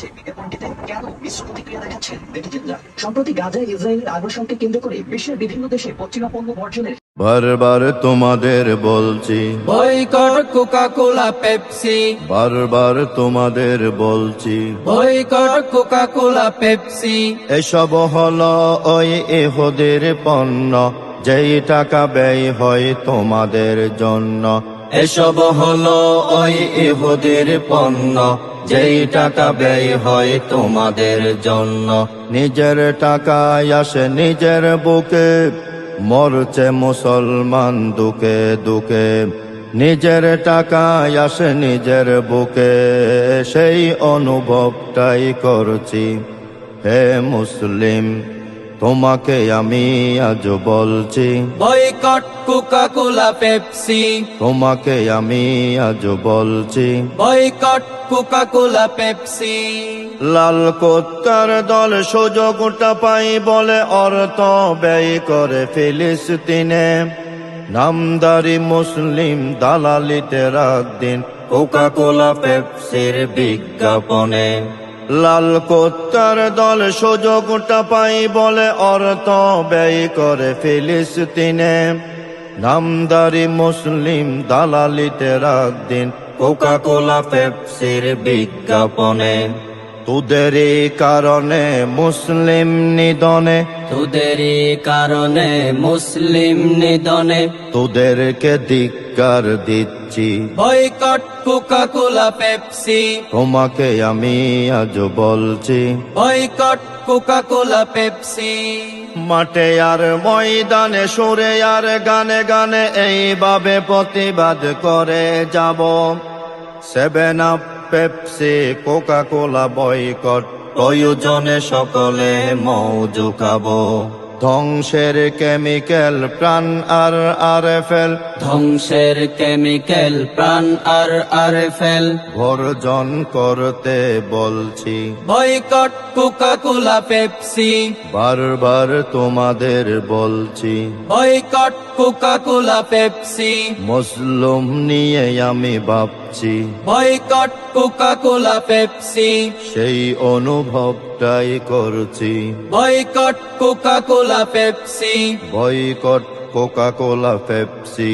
চলছে বিজ্ঞাপনটিতে কেন মিশ্র প্রতিক্রিয়া দেখাচ্ছেন নেটিজেনরা? সম্প্রতি গাজায় ইসরায়েলের আগ্রাসনকে কেন্দ্র করে বিশ্বের বিভিন্ন দেশে পশ্চিমা পণ্য বর্জনের বারবার তোমাদের বলছি, বয়কট কোকা কোলা পেপসি, বারবার তোমাদের বলছি, বয়কট কোকা কোলা পেপসি। এসব হলো ওই ইহুদির পণ্য, যেই টাকা ব্যয় হয় তোমাদের জন্য। এসব হলো ওই ইহুদির পণ্য, যেই টাকা ব্যয় হয় তোমাদের জন্য। নিজের টাকায় আসে নিজের বুকে, মরছে মুসলমান দুকে দুকে। নিজের টাকায় আসে নিজের বুকে, সেই অনুভবটাই করছি। হে মুসলিম, তোমাকে আমি আজ বলছি, বয়কট কোকা কোলা পেপসি, তোমাকে আমি আজ বলছি। Boycott Coca Cola Pepsi. লাল কোত্তার দল সুযোগটা পাই বলে অর্থ ব্যয় করে ফিলিস্তিনে। নামদারি মুসলিম দালালিতে রাত দিন কোকা কোলা পেপসির বিজ্ঞাপনে। লাল কোত্তার দল সুযোগটা পাই বলে অর্থ ব্যয় করে ফিলিস্তিনে। নামদারি মুসলিম দালালিতে রাত দিন কোকা কোলা পেপসির বিজ্ঞাপনে। তোদেরই কারণে মুসলিম নিধনে, তোদেরই কারণে মুসলিম নিধনে। তোদেরকে ধিক্কার দিচ্ছি, বয়কট কোকা কোলা পেপসি, তোমাকে আমি আজ বলছি। Boycott Coca Cola Pepsi. মাঠে আর ময়দানে সুরে আর গানে গানে এইভাবে প্রতিবাদ করে যাব। 7 up, Pepsi, Coca Cola boycott, প্রয়োজনে সকলে মৌজু খাবো। ধ্বংসের কেমিক্যাল প্রাণ আর ফেল, ধ্বংসের কেমিক্যাল প্রাণ আর ফেল। বর্জন করতে বলছি। বয়কট কোকা কোলা পেপসি, বারবার তোমাদের বলছি, বয়কট কোকা কোলা পেপসি। মুসলিম নিয়ে আমি ভাবছি, বয়কট কোকা কোলা পেপসি, সেই অনুভবটাই করছি। Boycott Coca Cola Pepsi. Boycott Coca Cola Pepsi.